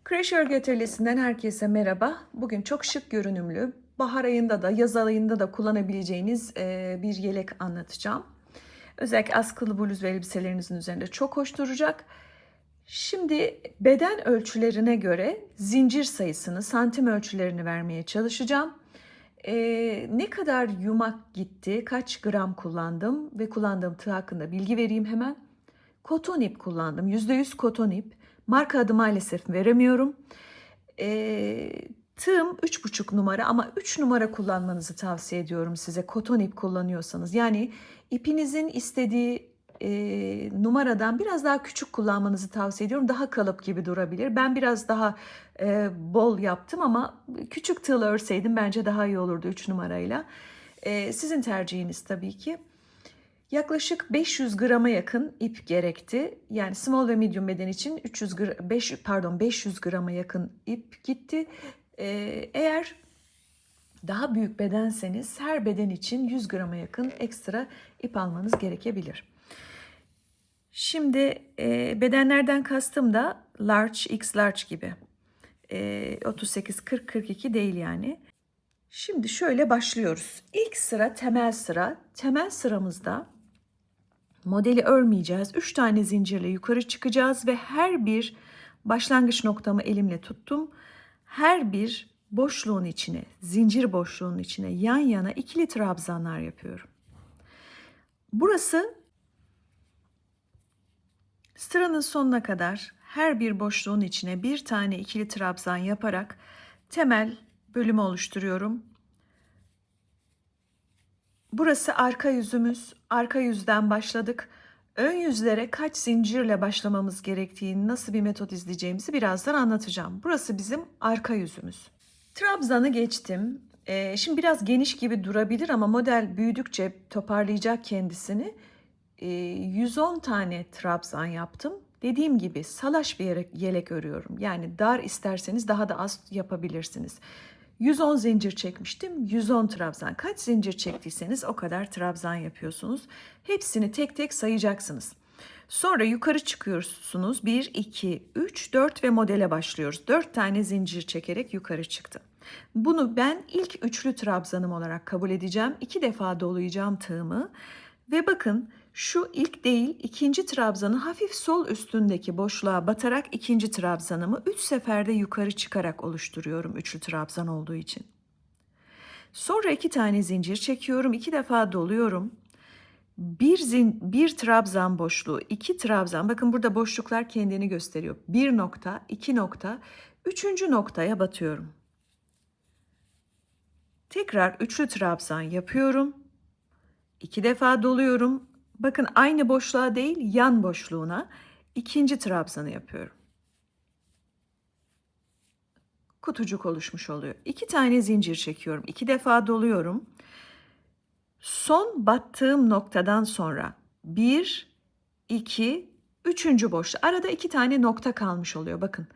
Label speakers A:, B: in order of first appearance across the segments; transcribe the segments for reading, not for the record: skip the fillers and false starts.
A: Kreş Örgü Atölyesi'nden herkese merhaba. Bugün çok şık görünümlü, bahar ayında da yaz ayında da kullanabileceğiniz bir yelek anlatacağım. Özellikle askılı bluz ve elbiselerinizin üzerinde çok hoş duracak. Şimdi beden ölçülerine göre zincir sayısını, santim ölçülerini vermeye çalışacağım. Ne kadar yumak gitti, kaç gram kullandım ve kullandığım tığ hakkında bilgi vereyim hemen. Koton ip kullandım. %100 koton ip. Marka adı maalesef veremiyorum. Tığım 3,5 numara ama 3 numara kullanmanızı tavsiye ediyorum size koton ip kullanıyorsanız. Yani ipinizin istediği numaradan biraz daha küçük kullanmanızı tavsiye ediyorum. Daha kalıp gibi durabilir. Ben biraz daha bol yaptım ama küçük tığla örseydim bence daha iyi olurdu 3 numarayla. Sizin tercihiniz tabii ki. Yaklaşık 500 grama yakın ip gerekti. Yani small ve medium beden için 500 grama yakın ip gitti. Eğer daha büyük bedenseniz her beden için 100 grama yakın ekstra ip almanız gerekebilir. Şimdi bedenlerden kastım da large, x large gibi. 38, 40, 42 değil yani. Şimdi şöyle başlıyoruz. İlk sıra temel sıra. Temel sıramızda modeli örmeyeceğiz. 3 tane zincirle yukarı çıkacağız ve her bir başlangıç noktamı elimle tuttum. Her bir boşluğun içine, zincir boşluğunun içine yan yana ikili trabzanlar yapıyorum. Burası sıranın sonuna kadar her bir boşluğun içine bir tane ikili trabzan yaparak temel bölümü oluşturuyorum. Burası arka yüzümüz. Arka yüzden başladık. Ön yüzlere kaç zincirle başlamamız gerektiğini, nasıl bir metot izleyeceğimizi birazdan anlatacağım. Burası bizim arka yüzümüz. Trabzanı geçtim. Şimdi biraz geniş gibi durabilir ama model büyüdükçe toparlayacak kendisini. 110 tane trabzan yaptım. Dediğim gibi salaş bir yelek örüyorum. Yani dar isterseniz daha da az yapabilirsiniz. 110 zincir çekmiştim. 110 trabzan. Kaç zincir çektiyseniz o kadar trabzan yapıyorsunuz. Hepsini tek tek sayacaksınız. Sonra yukarı çıkıyorsunuz. 1, 2, 3, 4 ve modele başlıyoruz. 4 tane zincir çekerek yukarı çıktım. Bunu ben ilk üçlü trabzanım olarak kabul edeceğim. 2 defa dolayacağım tığımı. Ve bakın şu ilk değil ikinci trabzanı hafif sol üstündeki boşluğa batarak ikinci trabzanımı 3 seferde yukarı çıkarak oluşturuyorum üçlü trabzan olduğu için. Sonra 2 tane zincir çekiyorum. 2 defa doluyorum. Bir trabzan boşluğu, 2 trabzan. Bakın burada boşluklar kendini gösteriyor. 1 nokta, 2 nokta, 3. noktaya batıyorum. Tekrar üçlü trabzan yapıyorum. 2 defa doluyorum. Bakın aynı boşluğa değil, yan boşluğuna ikinci trabzanı yapıyorum. Kutucuk oluşmuş oluyor. 2 tane zincir çekiyorum. 2 defa doluyorum. Son battığım noktadan sonra 1, 2, 3. boşluk. Arada 2 tane nokta kalmış oluyor. Bakın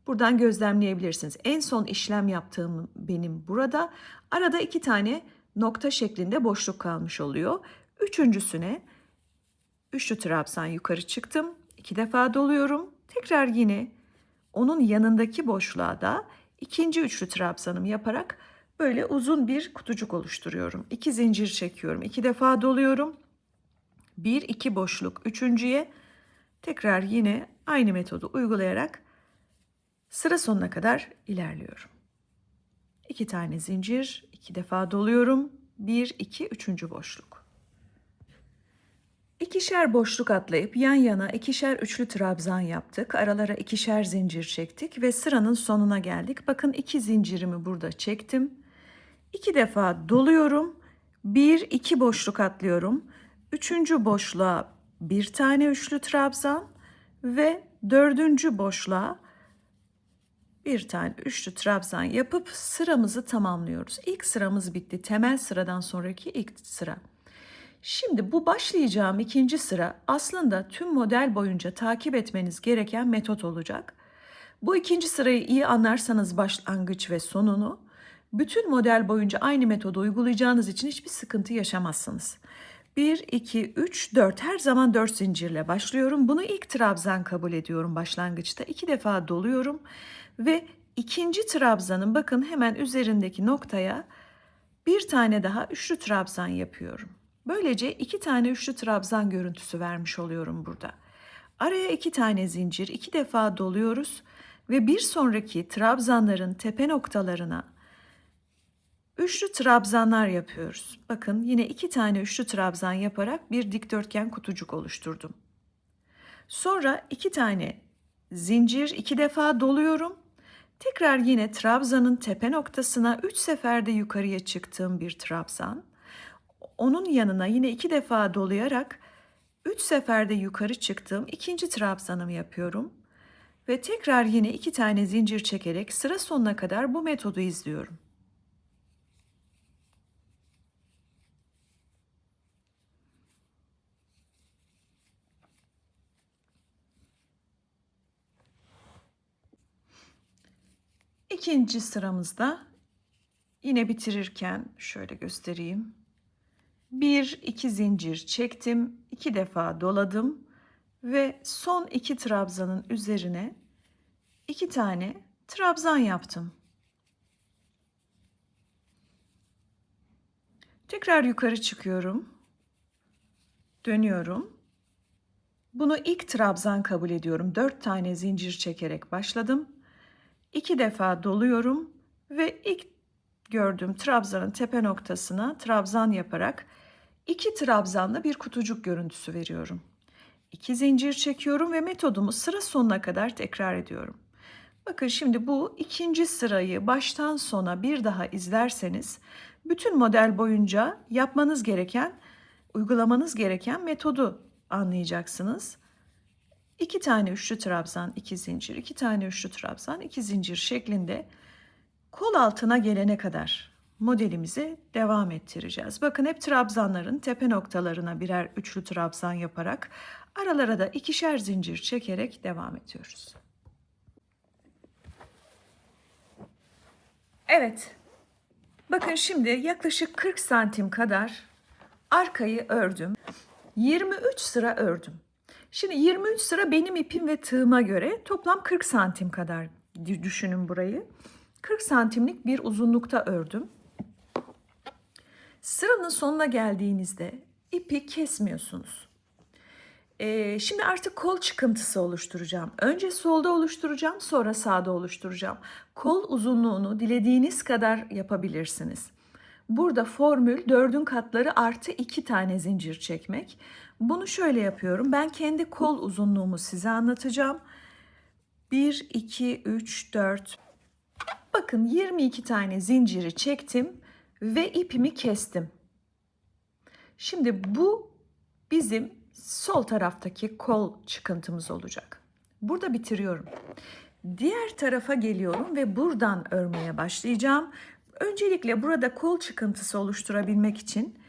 A: buradan gözlemleyebilirsiniz. En son işlem yaptığım benim burada. Arada 2 tane nokta şeklinde boşluk kalmış oluyor. Üçüncüsüne üçlü trabzan yukarı çıktım. 2 defa doluyorum. Tekrar yine onun yanındaki boşluğa da ikinci üçlü trabzanımı yaparak böyle uzun bir kutucuk oluşturuyorum. 2 zincir çekiyorum. 2 defa doluyorum. 1, 2 boşluk. Üçüncüye tekrar yine aynı metodu uygulayarak sıra sonuna kadar ilerliyorum. 2 tane zincir, 2 defa doluyorum. 1, 2, üçüncü boşluk. İkişer boşluk atlayıp yan yana ikişer üçlü trabzan yaptık. Aralara ikişer zincir çektik ve sıranın sonuna geldik. Bakın 2 zincirimi burada çektim. 2 defa doluyorum. 1, 2 boşluk atlıyorum. Üçüncü boşluğa bir tane üçlü trabzan ve dördüncü boşluğa bir tane üçlü trabzan yapıp sıramızı tamamlıyoruz. İlk sıramız bitti. Temel sıradan sonraki ilk sıra. Şimdi bu başlayacağım ikinci sıra aslında tüm model boyunca takip etmeniz gereken metot olacak. Bu ikinci sırayı iyi anlarsanız başlangıç ve sonunu, bütün model boyunca aynı metodu uygulayacağınız için hiçbir sıkıntı yaşamazsınız. 1, 2, 3, 4 her zaman 4 zincirle başlıyorum. Bunu ilk trabzan kabul ediyorum başlangıçta. 2 defa doluyorum Ve ikinci trabzanın bakın hemen üzerindeki noktaya bir tane daha üçlü trabzan yapıyorum. Böylece 2 tane üçlü trabzan görüntüsü vermiş oluyorum burada. Araya 2 tane zincir, 2 defa doluyoruz ve bir sonraki trabzanların tepe noktalarına üçlü trabzanlar yapıyoruz. Bakın yine 2 tane üçlü trabzan yaparak bir dikdörtgen kutucuk oluşturdum. Sonra 2 tane zincir, 2 defa doluyorum. Tekrar yine trabzanın tepe noktasına 3 seferde yukarıya çıktığım bir trabzan. Onun yanına yine 2 defa dolayarak 3 seferde yukarı çıktığım ikinci trabzanımı yapıyorum. Ve tekrar yine 2 tane zincir çekerek sıra sonuna kadar bu metodu izliyorum. İkinci sıramızda yine bitirirken şöyle göstereyim. 1-2 zincir çektim, 2 defa doladım ve son 2 trabzanın üzerine 2 tane trabzan yaptım. Tekrar yukarı çıkıyorum. Dönüyorum. Bunu ilk trabzan kabul ediyorum. 4 tane zincir çekerek başladım. 2 defa doluyorum ve ilk gördüğüm trabzanın tepe noktasına trabzan yaparak 2 trabzanla bir kutucuk görüntüsü veriyorum. 2 zincir çekiyorum ve metodumu sıra sonuna kadar tekrar ediyorum. Bakın şimdi bu ikinci sırayı baştan sona bir daha izlerseniz bütün model boyunca yapmanız gereken, uygulamanız gereken metodu anlayacaksınız. 2 tane üçlü trabzan, 2 zincir, 2 tane üçlü trabzan, 2 zincir şeklinde kol altına gelene kadar modelimizi devam ettireceğiz. Bakın hep trabzanların tepe noktalarına birer üçlü trabzan yaparak aralara da ikişer zincir çekerek devam ediyoruz. Evet. Bakın şimdi yaklaşık 40 santim kadar arkayı ördüm. 23 sıra ördüm. Şimdi 23 sıra benim ipim ve tığıma göre toplam 40 santim kadar düşünün burayı. 40 santimlik bir uzunlukta ördüm. Sıranın sonuna geldiğinizde ipi kesmiyorsunuz. Şimdi artık kol çıkıntısı oluşturacağım. Önce solda oluşturacağım, sonra sağda oluşturacağım. Kol uzunluğunu dilediğiniz kadar yapabilirsiniz. Burada formül 4'ün katları artı 2 tane zincir çekmek. Bunu şöyle yapıyorum. Ben kendi kol uzunluğumu size anlatacağım. 1, 2, 3, 4. Bakın 22 tane zinciri çektim ve ipimi kestim. Şimdi bu bizim sol taraftaki kol çıkıntımız olacak. Burada bitiriyorum. Diğer tarafa geliyorum ve buradan örmeye başlayacağım. Öncelikle burada kol çıkıntısı oluşturabilmek için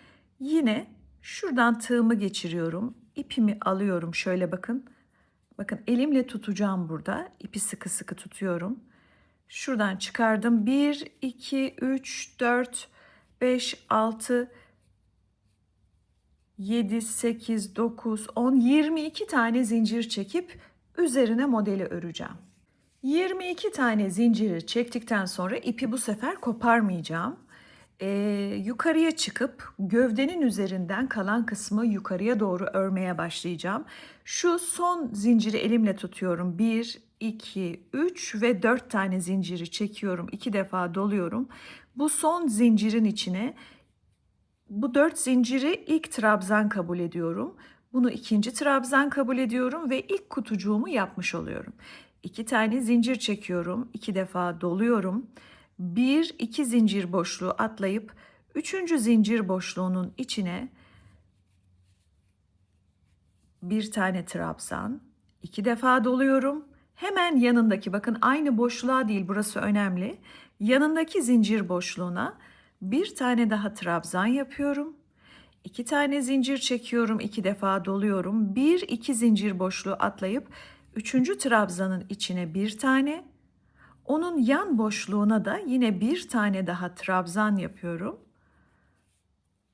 A: yine şuradan tığımı geçiriyorum. İpimi alıyorum şöyle bakın. Bakın elimle tutacağım burada. İpi sıkı sıkı tutuyorum. Şuradan çıkardım. 1, 2, 3, 4, 5, 6, 7, 8, 9, 10, 22 tane zincir çekip üzerine modeli öreceğim. 22 tane zinciri çektikten sonra ipi bu sefer koparmayacağım. Yukarıya çıkıp gövdenin üzerinden kalan kısmı yukarıya doğru örmeye başlayacağım. Şu son zinciri elimle tutuyorum. 1, 2, 3 ve 4 tane zinciri çekiyorum. 2 defa doluyorum. Bu son zincirin içine bu 4 zinciri ilk trabzan kabul ediyorum. Bunu ikinci trabzan kabul ediyorum ve ilk kutucuğumu yapmış oluyorum. 2 tane zincir çekiyorum. 2 defa doluyorum. 1, 2 zincir boşluğu atlayıp 3. zincir boşluğunun içine bir tane trabzan. 2 defa doluyorum. Hemen yanındaki bakın aynı boşluğa değil burası önemli. Yanındaki zincir boşluğuna bir tane daha trabzan yapıyorum. 2 tane zincir çekiyorum, 2 defa doluyorum. 1, 2 zincir boşluğu atlayıp 3. trabzanın içine bir tane. Onun yan boşluğuna da yine bir tane daha trabzan yapıyorum.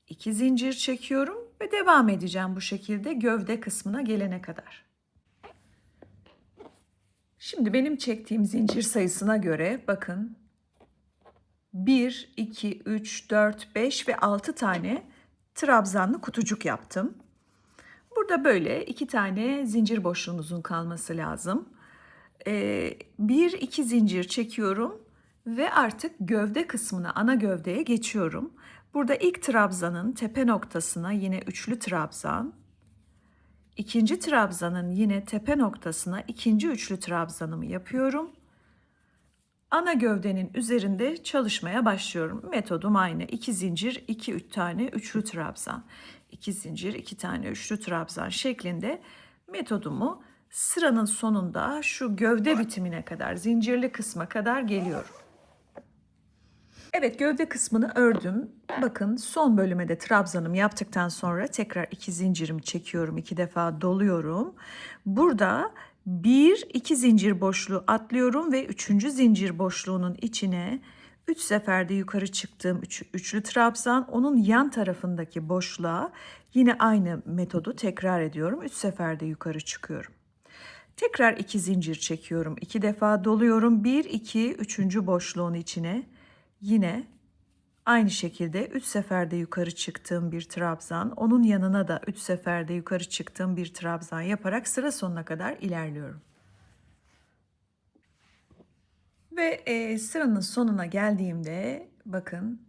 A: 2 zincir çekiyorum ve devam edeceğim bu şekilde gövde kısmına gelene kadar. Şimdi benim çektiğim zincir sayısına göre bakın 1, 2, 3, 4, 5 ve 6 tane trabzanlı kutucuk yaptım. Burada böyle 2 tane zincir boşluğunuzun kalması lazım. 1-2 zincir çekiyorum ve artık gövde kısmına, ana gövdeye geçiyorum. Burada ilk trabzanın tepe noktasına yine üçlü trabzan, ikinci trabzanın yine tepe noktasına ikinci üçlü trabzanımı yapıyorum. Ana gövdenin üzerinde çalışmaya başlıyorum. Metodum aynı. 2 zincir, 2 tane üçlü trabzan. 2 zincir, 2 tane üçlü trabzan şeklinde metodumu sıranın sonunda şu gövde bitimine kadar, zincirli kısma kadar geliyorum. Evet, gövde kısmını ördüm. Bakın son bölüme de trabzanımı yaptıktan sonra tekrar 2 zincirimi çekiyorum. 2 defa doluyorum. Burada 1-2 zincir boşluğu atlıyorum ve 3. zincir boşluğunun içine 3 seferde yukarı çıktığım üçlü trabzan, onun yan tarafındaki boşluğa yine aynı metodu tekrar ediyorum. 3 seferde yukarı çıkıyorum. Tekrar 2 zincir çekiyorum. 2 defa doluyorum. 1-2 3. boşluğun içine yine aynı şekilde 3 seferde yukarı çıktığım bir trabzan, onun yanına da 3 seferde yukarı çıktığım bir trabzan yaparak sıra sonuna kadar ilerliyorum. Ve sıranın sonuna geldiğimde bakın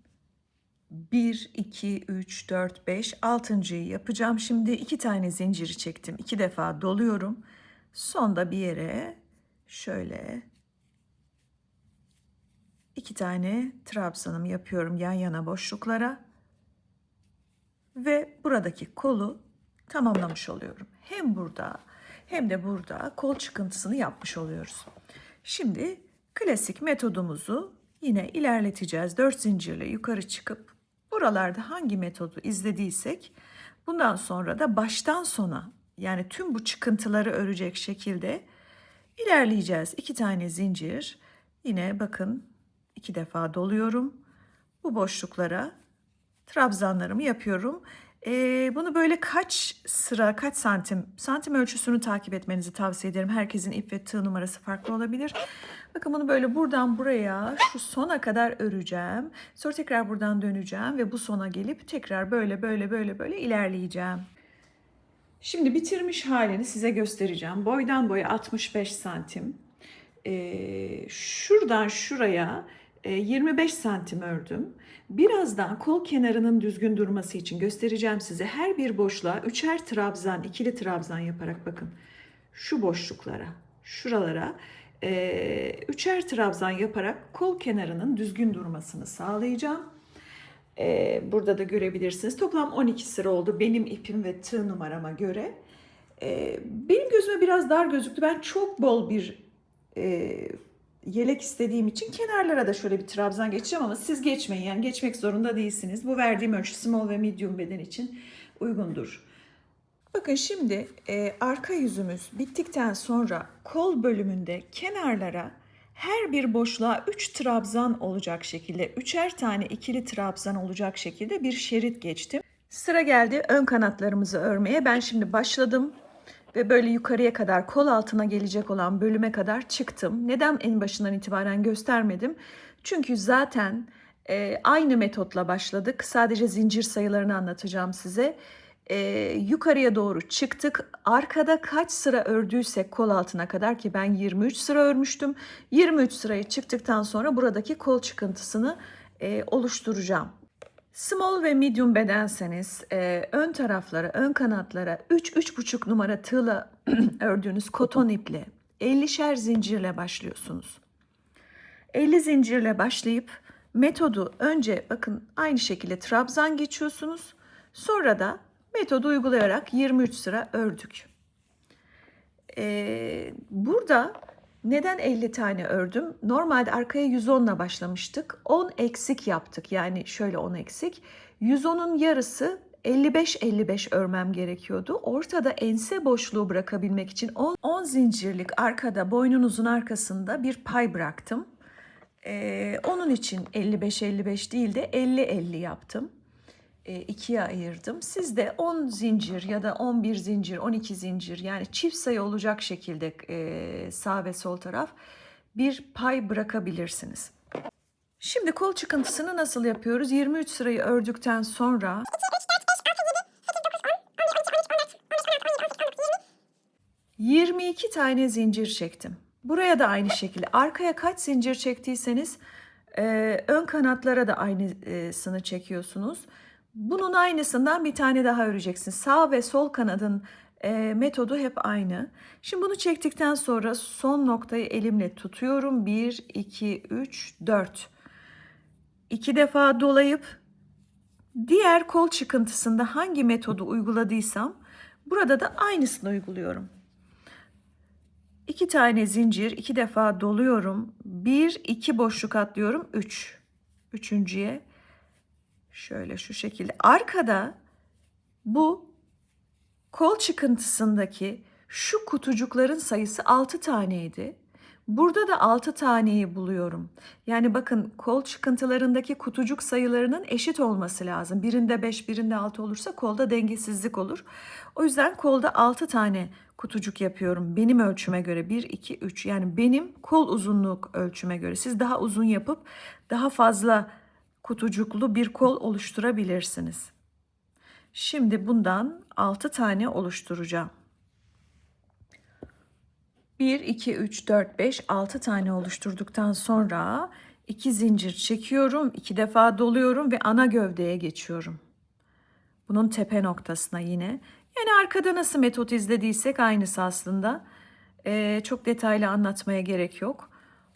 A: 1, 2, 3, 4, 5, 6.'yı yapacağım. Şimdi 2 tane zinciri çektim. 2 defa doluyorum. Sonda bir yere şöyle 2 tane trabzanımı yapıyorum yan yana boşluklara. Ve buradaki kolu tamamlamış oluyorum. Hem burada hem de burada kol çıkıntısını yapmış oluyoruz. Şimdi klasik metodumuzu yine ilerleteceğiz. 4 zincirle yukarı çıkıp buralarda hangi metodu izlediysek bundan sonra da baştan sona, yani tüm bu çıkıntıları örecek şekilde ilerleyeceğiz. 2 tane zincir, yine bakın 2 defa doluyorum. Bu boşluklara trabzanlarımı yapıyorum. Bunu böyle kaç sıra, kaç santim ölçüsünü takip etmenizi tavsiye ederim. Herkesin ip ve tığ numarası farklı olabilir. Bakın bunu böyle buradan buraya şu sona kadar öreceğim. Sonra tekrar buradan döneceğim ve bu sona gelip tekrar böyle ilerleyeceğim. Şimdi bitirmiş halini size göstereceğim. Boydan boya 65 santim. Şuradan şuraya 25 santim ördüm. Birazdan kol kenarının düzgün durması için göstereceğim size. Her bir boşluğa üçer trabzan, ikili trabzan yaparak bakın. Şu boşluklara, şuralara üçer trabzan yaparak kol kenarının düzgün durmasını sağlayacağım. Burada da görebilirsiniz. Toplam 12 sıra oldu benim ipim ve tığ numarama göre. Benim gözüme biraz dar gözüktü. Ben çok bol bir yelek istediğim için kenarlara da şöyle bir trabzan geçeceğim ama siz geçmeyin, yani geçmek zorunda değilsiniz. Bu verdiğim ölçü small ve medium beden için uygundur. Bakın şimdi arka yüzümüz bittikten sonra kol bölümünde kenarlara her bir boşluğa 3 trabzan olacak şekilde, üçer tane ikili trabzan olacak şekilde bir şerit geçtim. Sıra geldi ön kanatlarımızı örmeye. Ben şimdi başladım ve böyle yukarıya kadar, kol altına gelecek olan bölüme kadar çıktım. Neden en başından itibaren göstermedim? Çünkü zaten aynı metotla başladık. Sadece zincir sayılarını anlatacağım size. Yukarıya doğru çıktık. Arkada kaç sıra ördüysek kol altına kadar, ki ben 23 sıra örmüştüm. 23 sırayı çıktıktan sonra buradaki kol çıkıntısını oluşturacağım. Small ve medium bedenseniz ön taraflara, ön kanatlara 3-3,5 numara tığla ördüğünüz koton iple 50'şer zincirle başlıyorsunuz. 50 zincirle başlayıp metodu önce bakın aynı şekilde trabzan geçiyorsunuz. Sonra da metodu uygulayarak 23 sıra ördük. Burada neden 50 tane ördüm? Normalde arkaya 110 ile başlamıştık. 10 eksik yaptık. Yani şöyle 10 eksik. 110'un yarısı 55-55 örmem gerekiyordu. Ortada ense boşluğu bırakabilmek için 10 zincirlik arkada, boynunuzun arkasında bir pay bıraktım. Onun için 55-55 değil de 50-50 yaptım. ikiye ayırdım. Siz de 10 zincir ya da 11 zincir, 12 zincir, yani çift sayı olacak şekilde sağ ve sol taraf bir pay bırakabilirsiniz. Şimdi kol çıkıntısını nasıl yapıyoruz? 23 sırayı ördükten sonra 22 tane zincir çektim. Buraya da aynı şekilde arkaya kaç zincir çektiyseniz ön kanatlara da aynısını çekiyorsunuz. Bunun aynısından bir tane daha öreceksiniz. Sağ ve sol kanadın metodu hep aynı. Şimdi bunu çektikten sonra son noktayı elimle tutuyorum. 1, 2, 3, 4. 2 defa dolayıp diğer kol çıkıntısında hangi metodu uyguladıysam burada da aynısını uyguluyorum. 2 tane zincir, 2 defa doluyorum. 1, 2 boşluk atlıyorum. 3. Üçüncüye şöyle şu şekilde. Arkada bu kol çıkıntısındaki şu kutucukların sayısı 6 taneydi. Burada da 6 taneyi buluyorum. Yani bakın, kol çıkıntılarındaki kutucuk sayılarının eşit olması lazım. Birinde 5, birinde 6 olursa kolda dengesizlik olur. O yüzden kolda 6 tane kutucuk yapıyorum. Benim ölçüme göre 1, 2, 3. Yani benim kol uzunluk ölçüme göre. Siz daha uzun yapıp daha fazla kutucuklu bir kol oluşturabilirsiniz. Şimdi bundan 6 tane oluşturacağım. 1, 2, 3, 4, 5, 6 tane oluşturduktan sonra 2 zincir çekiyorum. 2 defa doluyorum ve ana gövdeye geçiyorum. Bunun tepe noktasına yine. Yani arkada nasıl metot izlediysek aynısı aslında. Çok detaylı anlatmaya gerek yok.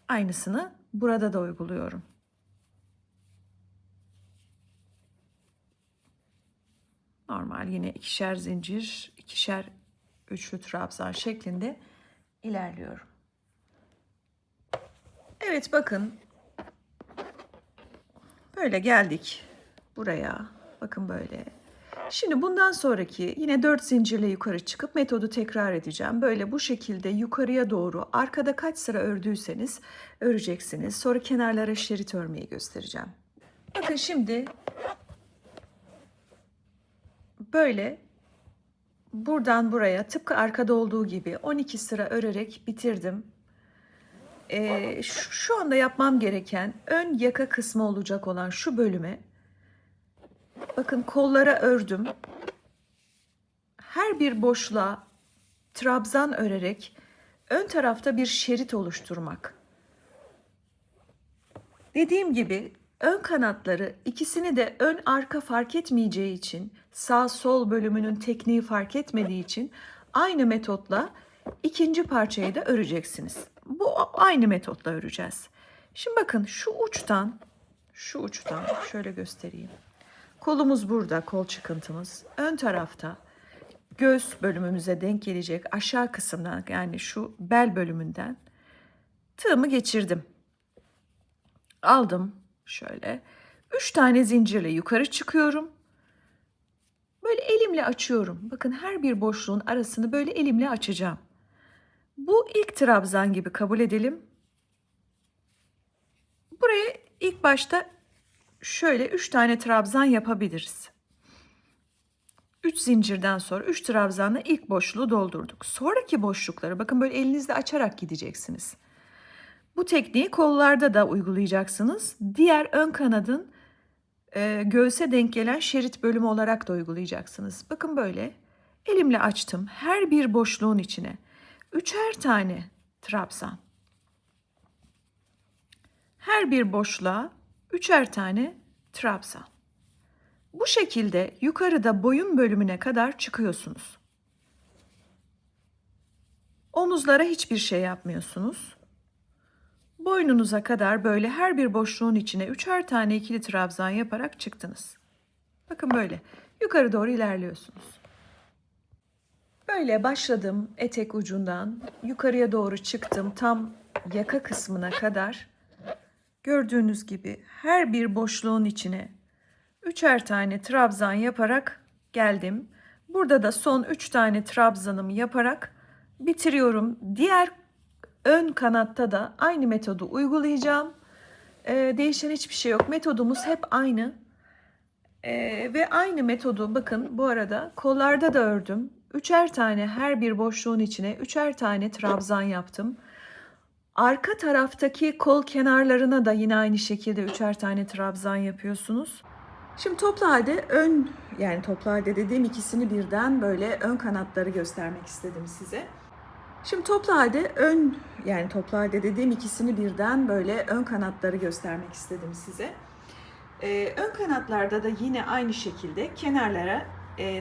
A: Aynısını burada da uyguluyorum. Normal yine ikişer zincir, ikişer üçlü trabzan şeklinde ilerliyorum. Evet, bakın. Böyle geldik buraya. Bakın böyle. Şimdi bundan sonraki yine 4 zincirle yukarı çıkıp metodu tekrar edeceğim. Böyle bu şekilde yukarıya doğru arkada kaç sıra ördüyseniz öreceksiniz. Sonra kenarlara şerit örmeyi göstereceğim. Bakın şimdi böyle buradan buraya tıpkı arkada olduğu gibi 12 sıra örerek bitirdim. Şu anda yapmam gereken ön yaka kısmı olacak olan şu bölüme, bakın, kollara ördüm. Her bir boşluğa trabzan örerek ön tarafta bir şerit oluşturmak. Dediğim gibi ön kanatları ikisini de ön arka fark etmeyeceği için, sağ sol bölümünün tekniği fark etmediği için aynı metotla ikinci parçayı da öreceksiniz. Bu aynı metotla öreceğiz. Şimdi bakın şu uçtan şöyle göstereyim. Kolumuz burada, kol çıkıntımız. Ön tarafta göğüs bölümümüze denk gelecek aşağı kısımdan, yani şu bel bölümünden tığımı geçirdim. Aldım şöyle. 3 tane zincirle yukarı çıkıyorum. Böyle elimle açıyorum. Bakın, her bir boşluğun arasını böyle elimle açacağım. Bu ilk trabzan gibi kabul edelim. Buraya ilk başta şöyle 3 tane trabzan yapabiliriz. 3 zincirden sonra 3 trabzanla ilk boşluğu doldurduk. Sonraki boşlukları bakın böyle elinizle açarak gideceksiniz. Bu tekniği kollarda da uygulayacaksınız. Diğer ön kanadın göğse denk gelen şerit bölümü olarak da uygulayacaksınız. Bakın böyle elimle açtım. Her bir boşluğun içine 3'er tane trabzan. Her bir boşluğa 3'er tane trabzan. Bu şekilde yukarıda boyun bölümüne kadar çıkıyorsunuz. Omuzlara hiçbir şey yapmıyorsunuz. Boynunuza kadar böyle her bir boşluğun içine 3'er tane ikili trabzan yaparak çıktınız. Bakın böyle yukarı doğru ilerliyorsunuz. Böyle başladım etek ucundan yukarıya doğru çıktım tam yaka kısmına kadar. Gördüğünüz gibi her bir boşluğun içine 3'er tane trabzan yaparak geldim. Burada da son 3 tane trabzanımı yaparak bitiriyorum. Diğer ön kanatta da aynı metodu uygulayacağım. Değişen hiçbir şey yok. Metodumuz hep aynı. Ve aynı metodu bakın bu arada kollarda da ördüm. Üçer tane her bir boşluğun içine üçer tane trabzan yaptım. Arka taraftaki kol kenarlarına da yine aynı şekilde üçer tane trabzan yapıyorsunuz. Şimdi toplu halde yani toplu halde dediğim ikisini birden böyle ön kanatları göstermek istedim size. Şimdi toplu halde yani toplu halde dediğim ikisini birden böyle ön kanatları göstermek istedim size. Ön kanatlarda da yine aynı şekilde kenarlara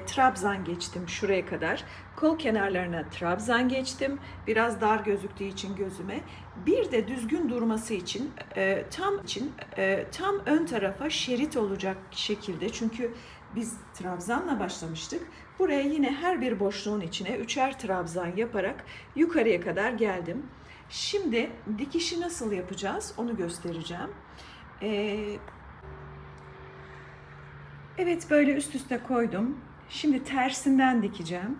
A: trabzan geçtim şuraya kadar. Kol kenarlarına trabzan geçtim. Biraz dar gözüktüğü için gözüme. Bir de düzgün durması için tam ön tarafa şerit olacak şekilde. Çünkü biz trabzanla başlamıştık. Buraya yine her bir boşluğun içine üçer trabzan yaparak yukarıya kadar geldim. Şimdi dikişi nasıl yapacağız onu göstereceğim. Evet, böyle üst üste koydum. Şimdi tersinden dikeceğim.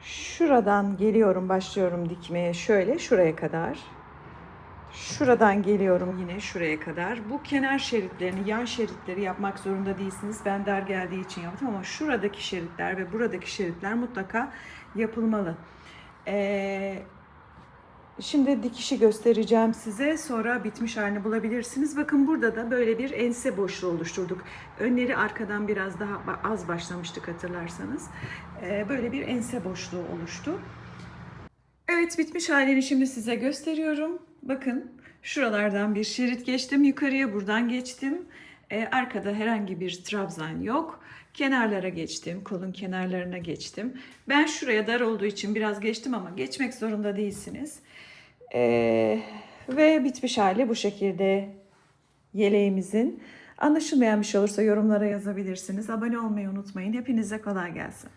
A: Şuradan geliyorum, başlıyorum dikmeye şöyle şuraya kadar. Şuradan geliyorum yine şuraya kadar. Bu kenar şeritlerini, yan şeritleri yapmak zorunda değilsiniz. Ben dar geldiği için yaptım ama şuradaki şeritler ve buradaki şeritler mutlaka yapılmalı. Şimdi dikişi göstereceğim size. Sonra bitmiş halini bulabilirsiniz. Bakın burada da böyle bir ense boşluğu oluşturduk. Önleri arkadan biraz daha az başlamıştık hatırlarsanız. Böyle bir ense boşluğu oluştu. Evet, bitmiş halini şimdi size gösteriyorum. Bakın şuralardan bir şerit geçtim. Yukarıya buradan geçtim. Arkada herhangi bir trabzan yok. Kenarlara geçtim. Kolun kenarlarına geçtim. Ben şuraya dar olduğu için biraz geçtim ama geçmek zorunda değilsiniz. Ve bitmiş hali bu şekilde yeleğimizin. Anlaşılmayan bir şey olursa yorumlara yazabilirsiniz. Abone olmayı unutmayın. Hepinize kolay gelsin.